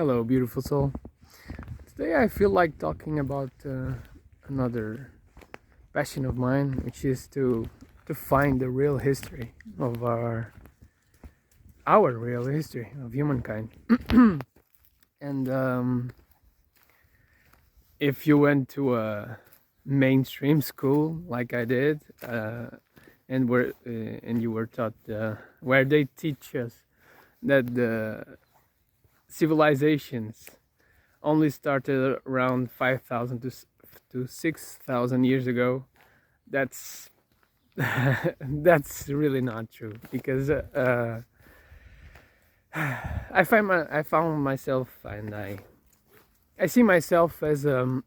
Hello, beautiful soul. Today I feel like talking about another passion of mine, which is to find the real history of our real history of humankind. And if you went to a mainstream school like I did, and you were taught where they teach us that the civilizations only started around 5,000 to 6,000 years ago. That's that's really not true, because I found myself, and I see myself as an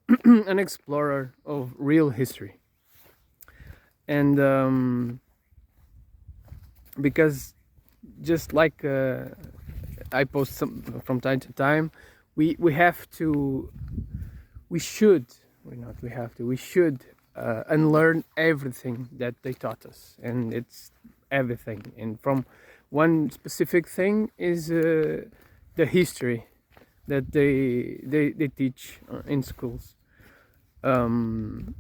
explorer of real history, and because just like I post some from time to time, we have to we should we not we have to we should unlearn everything that they taught us, and it's everything. And from one specific thing is the history that they teach in schools, and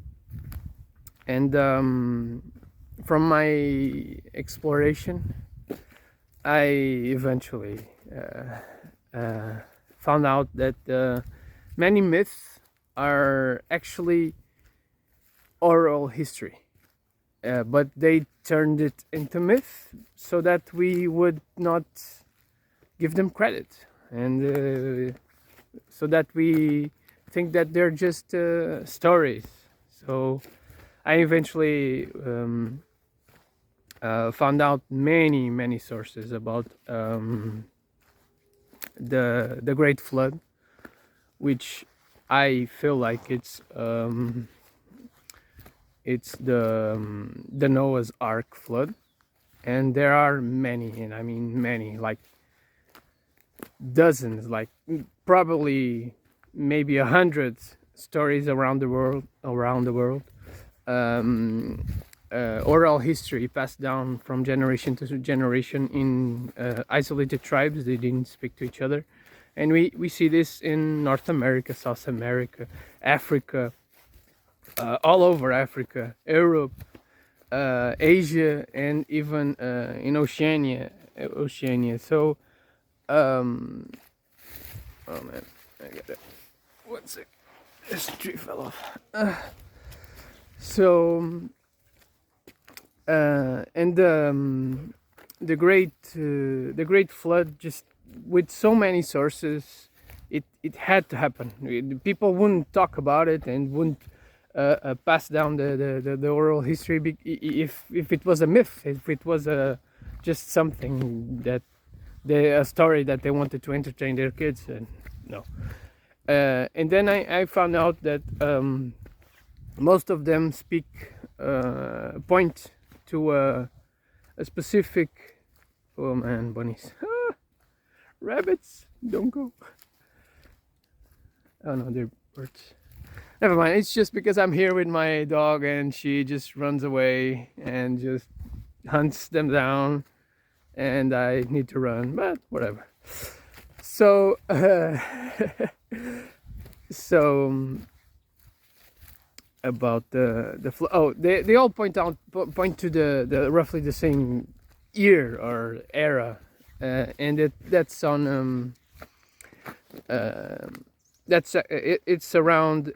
from my exploration, I eventually found out that many myths are actually oral history, but they turned it into myth so that we would not give them credit, and so that we think that they're just stories. So I eventually found out many sources about the Great Flood, which I feel like it's the Noah's Ark flood, and there are many, and I mean many, like dozens, like probably maybe 100 stories around the world. Oral history passed down from generation to generation in isolated tribes. They didn't speak to each other, and we see this in North America, South America, Africa, all over Africa, Europe, Asia, and even in Oceania. So, oh man, I got it. One sec, this tree fell off. So, and the great flood, just with so many sources, it had to happen. People wouldn't talk about it and wouldn't pass down the oral history if it was a myth, if it was just something that a story that they wanted to entertain their kids. And no. And then I found out that most of them point to a specific, oh man, bunnies, rabbits, don't go. Oh no, they're birds. Never mind, it's just because I'm here with my dog and she just runs away and just hunts them down, and I need to run, but whatever. So so about the flow. Oh, they all point to the roughly the same year or era, and that's on it's around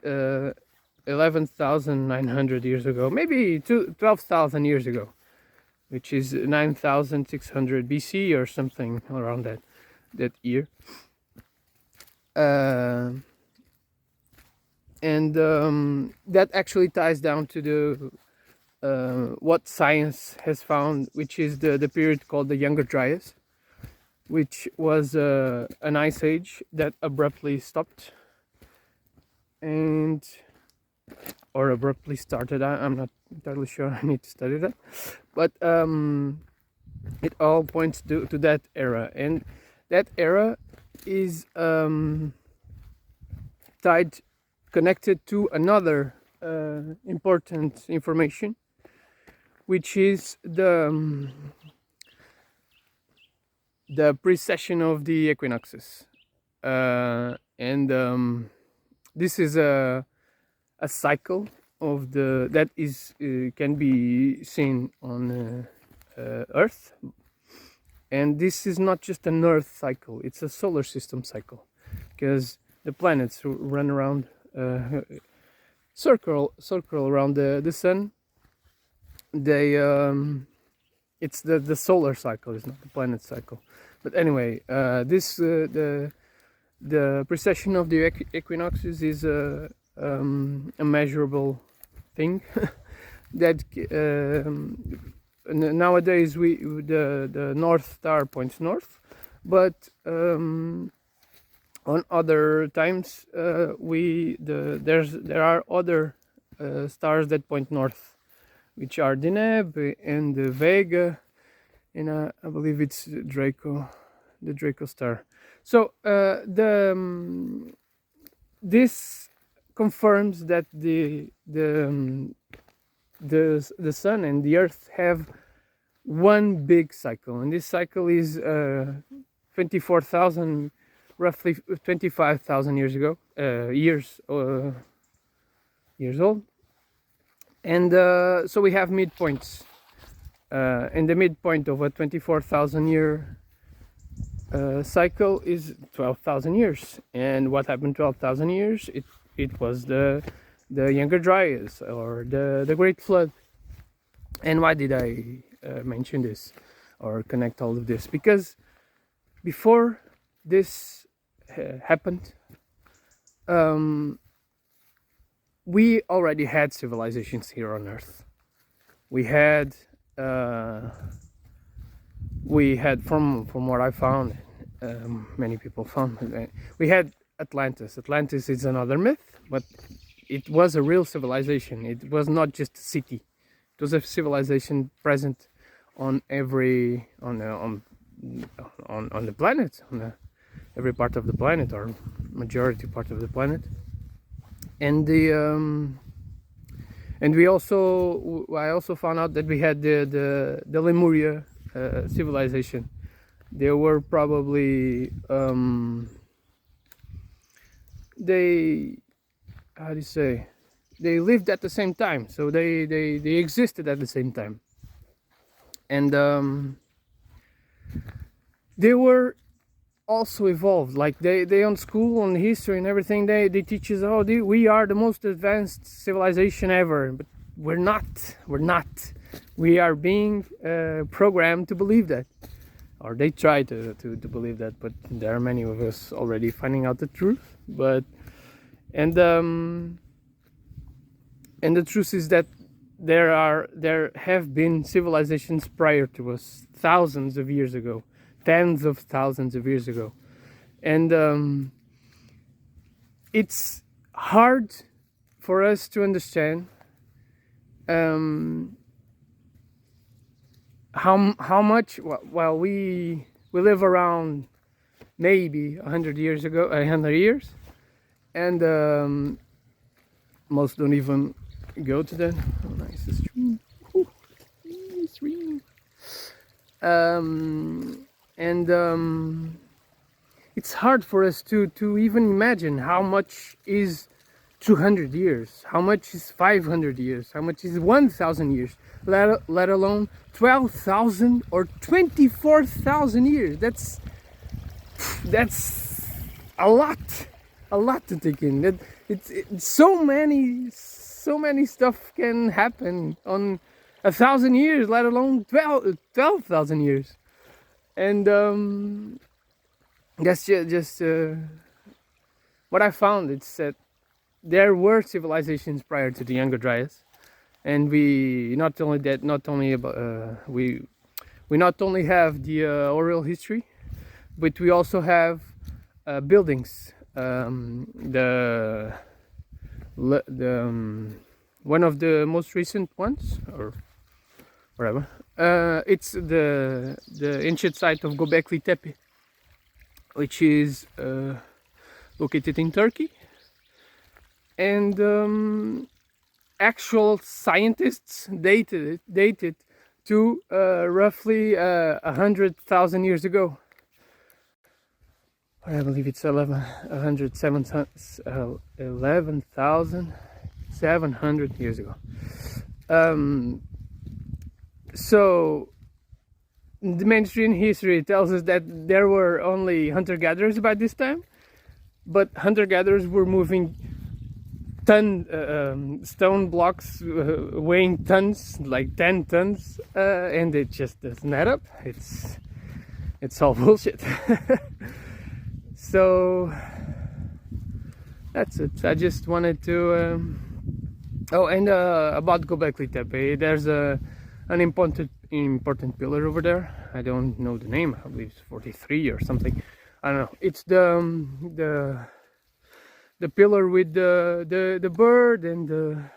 11,900 years ago, maybe 12,000 years ago, which is 9,600 BC or something around that year. And that actually ties down to the what science has found, which is the period called the Younger Dryas, which was an ice age that abruptly stopped or abruptly started. I'm not entirely sure. I need to study that, but it all points to that era, and that era is connected to another important information, which is the precession of the equinoxes. and this is a cycle of the that is can be seen on Earth, and this is not just an Earth cycle; it's a solar system cycle, because the planets run around, circle around the sun. They it's the solar cycle, it's not the planet cycle. But anyway, this the precession of the equinoxes is a measurable thing that nowadays the North Star points north, but on other times there are other stars that point north, which are Deneb and the Vega, and I believe it's the Draco star. So this confirms that the sun and the Earth have one big cycle, and this cycle is 24,000, roughly 25,000 years ago, years old. And so we have midpoints, and the midpoint of a 24,000 year cycle is 12,000 years. And what happened 12,000 years? It was the Younger Dryas, or the Great Flood. And why did I mention this or connect all of this? Because before this happened, we already had civilizations here on Earth. We had from what I found, many people found, we had Atlantis. Atlantis is another myth, but it was a real civilization. It was not just a city. It was a civilization present on every on the planet, on every part of the planet, or majority part of the planet. And I also found out that we had the Lemuria civilization. They were probably they lived at the same time, so they existed at the same time, and they were also evolved. Like they on school, on history and everything, they teach us, we are the most advanced civilization ever, but we're not. We are being programmed to believe that, or they try to believe that, but there are many of us already finding out the truth. But and the truth is that there have been civilizations prior to us, thousands of years ago, tens of thousands of years ago. And it's hard for us to understand how much, while we live around maybe 100 years, and most don't even go to that. Oh, nice stream. Stream. It's hard for us to even imagine how much is 200 years, how much is 500 years, how much is 1,000 years, let alone 12,000 or 24,000 years. That's a lot to take in. That it's so many stuff can happen on 1,000 years, let alone 12,000 years. And that's just what I found. It's that there were civilizations prior to the Younger Dryas, and we not only have the oral history, but we also have buildings. One of the most recent ones, or whatever, it's the ancient site of Göbekli Tepe, which is located in Turkey. And actual scientists dated to roughly 100,000 years ago. I believe it's 11,700 years ago. So the mainstream history tells us that there were only hunter-gatherers by this time, but hunter-gatherers were moving stone blocks weighing tons, like 10 tons, and it just doesn't add up. It's all bullshit. So that's it. I just wanted to about Göbekli Tepe, there's an important pillar over there. I don't know the name. I believe it's 43 or something. I don't know. It's the pillar with the bird and I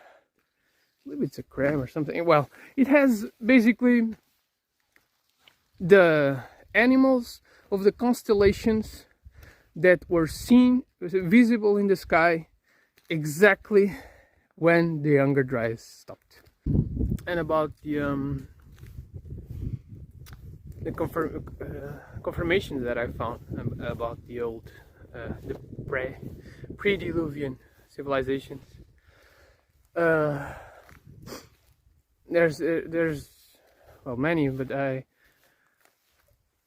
believe it's a crab or something. Well, it has basically the animals of the constellations that were seen, visible in the sky, exactly when the Younger Dryas stopped. And about the confirmations that I found about the old, the pre-diluvian civilizations. There's well, many, but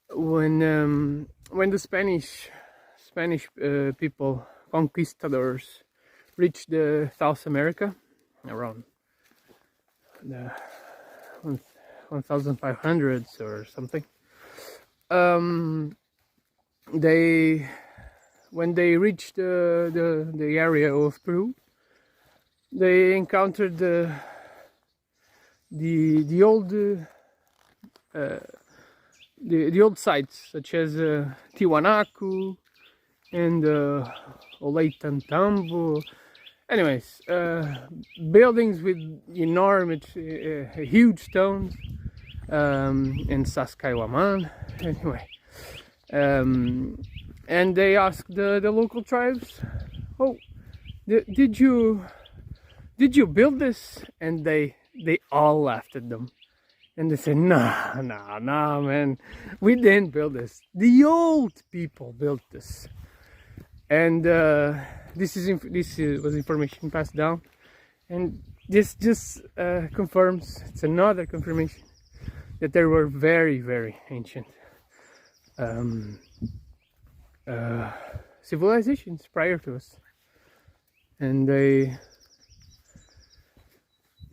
when the Spanish people, conquistadors, reached South America around the 1500s or something, when they reached the area of Peru, they encountered the old sites such as Tiwanaku and Ollantaytambo. Anyways, buildings with enormous, huge stones, and Saskaiwaman. Anyway, and they asked the local tribes, "Oh, did you build this?" And they all laughed at them, and they said, "Nah, man, we didn't build this. The old people built this." And this was information passed down, and this just confirms, it's another confirmation that there were very, very ancient civilizations prior to us, and they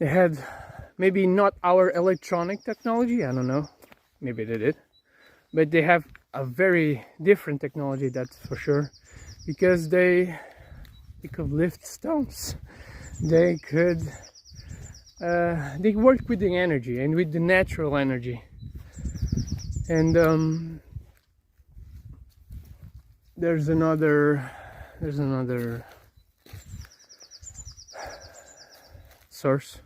had maybe not our electronic technology, I don't know, maybe they did, but they have a very different technology, that's for sure. Because they could lift stones, they worked with the energy and with the natural energy, and there's another source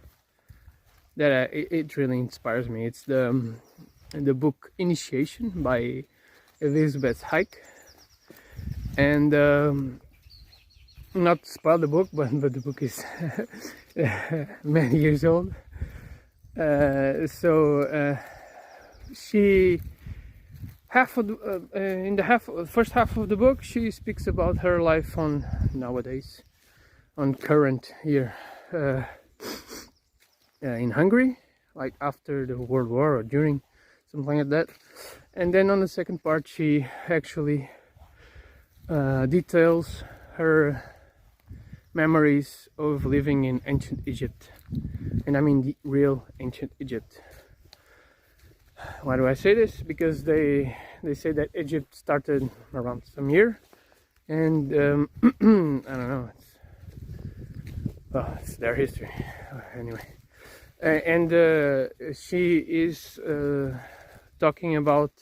that it really inspires me. It's the book Initiation by Elisabeth Haich. And not to spoil the book, but the book is many years old. She in the first half of the book, she speaks about her life on current year in Hungary, like after the World War or during, something like that. And then on the second part, she actually details her memories of living in ancient Egypt, and I mean the real ancient Egypt. Why do I say this? Because they say that Egypt started around some year, and I don't know. It's their history anyway. And she is talking about.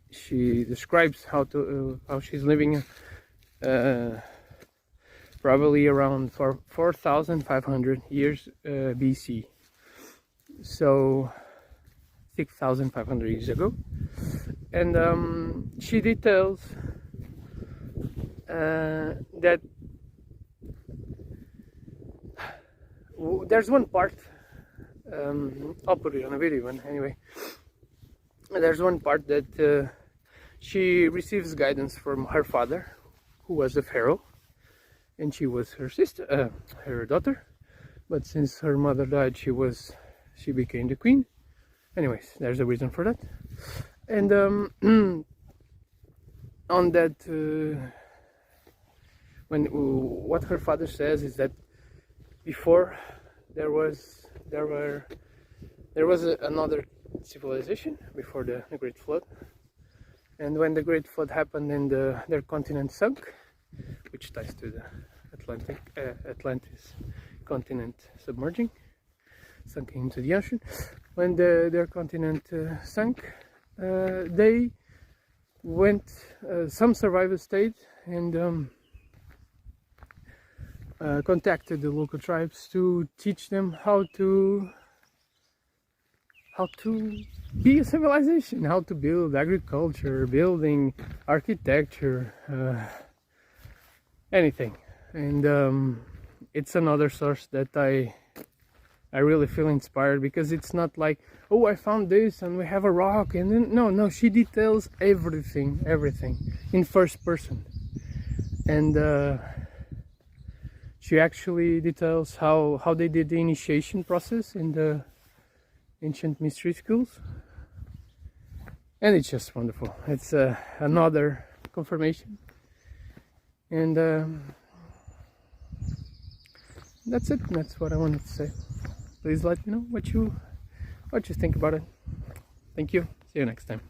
She describes how she's living, probably around 4,500 years BC, so 6,500 years ago, and she details that there's one part. I'll put it on a video, and anyway, there's one part that She receives guidance from her father, who was a pharaoh, and she was her sister, her daughter. But since her mother died, she became the queen. Anyways, there's a reason for that. And on that, what her father says is that before there was another civilization before the Great Flood, and when the Great Flood happened and their continent sunk, which ties to the Atlantis continent submerging, sunking into the ocean. When their continent sunk, they went. Some survivors stayed and contacted the local tribes to teach them how to be a civilization, how to build agriculture, building, architecture, anything. And it's another source that I really feel inspired, because it's not like, oh, I found this and we have a rock, and then no, she details everything in first person. And she actually details how they did the initiation process in the ancient mystery schools, and it's just wonderful. It's another confirmation, and that's it. That's what I wanted to say. Please let me know what you think about it. Thank you. See you next time.